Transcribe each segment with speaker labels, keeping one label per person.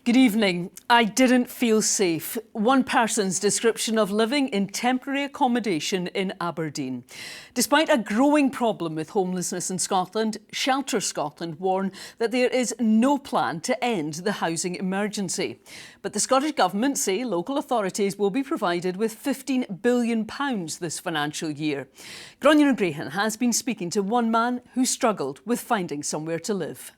Speaker 1: Good evening. I didn't feel safe. One person's description of living in temporary accommodation in Aberdeen. Despite a growing problem with homelessness in Scotland, Shelter Scotland warn that there is no plan to end the housing emergency. But the Scottish Government say local authorities will be provided with £15 billion this financial year. Gráinne Grehan has been speaking to one man who struggled with finding somewhere to live.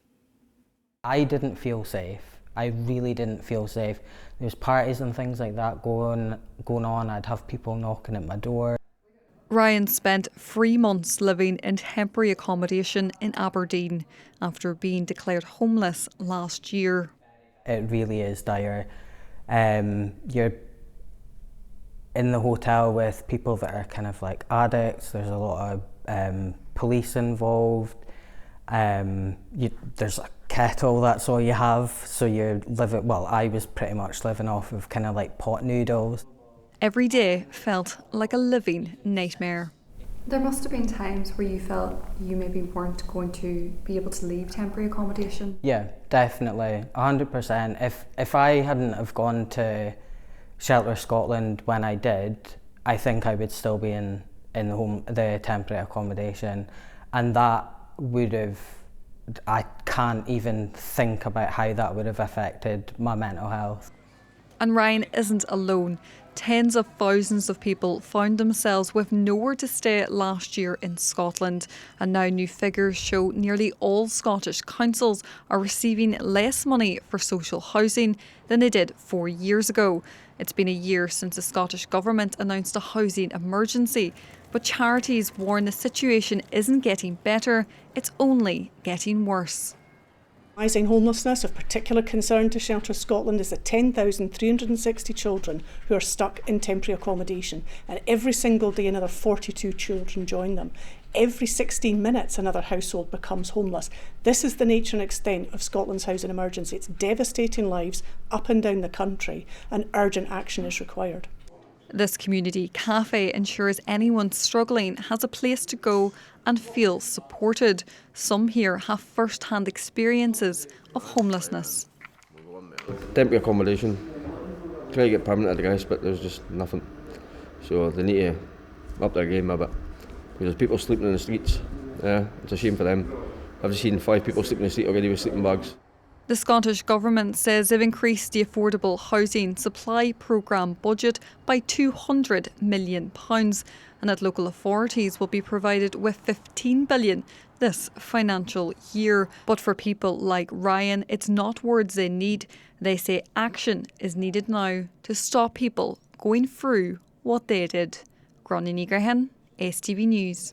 Speaker 2: I didn't feel safe. I really didn't feel safe. There was parties and things like that going on. I'd have people knocking at my door.
Speaker 3: Ryan spent 3 months living in temporary accommodation in Aberdeen after being declared homeless last year.
Speaker 2: It really is dire. You're in the hotel with people that are kind of like addicts. There's a lot of police involved. There's a kettle, that's all you have, so you're living, well, I was pretty much living off of kind of like pot noodles.
Speaker 3: Every day felt like a living nightmare.
Speaker 4: There must have been times where you felt you maybe weren't going to be able to leave temporary accommodation.
Speaker 2: Yeah, definitely, 100%. If I hadn't have gone to Shelter Scotland when I did, I think I would still be in the temporary accommodation, and that would have, I can't even think about how that would have affected my mental health.
Speaker 3: And Ryan isn't alone. Tens of thousands of people found themselves with nowhere to stay last year in Scotland, and now new figures show nearly all Scottish councils are receiving less money for social housing than they did 4 years ago. It's been a year since the Scottish Government announced a housing emergency, but charities warn the situation isn't getting better, it's only getting worse.
Speaker 5: Rising homelessness of particular concern to Shelter Scotland is the 10,360 children who are stuck in temporary accommodation, and every single day another 42 children join them. Every 16 minutes another household becomes homeless. This is the nature and extent of Scotland's housing emergency. It's devastating lives up and down the country, and urgent action is required.
Speaker 3: This community cafe ensures anyone struggling has a place to go and feel supported. Some here have first-hand experiences of homelessness.
Speaker 6: Temporary accommodation, try to get permanent I guess, but there's just nothing. So they need to up their game a bit. There's people sleeping in the streets. Yeah, it's a shame for them. I've just seen 5 people sleeping in the street already with sleeping bags.
Speaker 3: The Scottish Government says they've increased the Affordable Housing Supply Programme budget by £200 million, and that local authorities will be provided with £15 billion this financial year. But for people like Ryan, it's not words they need. They say action is needed now to stop people going through what they did. Gráinne Grehan, STV News.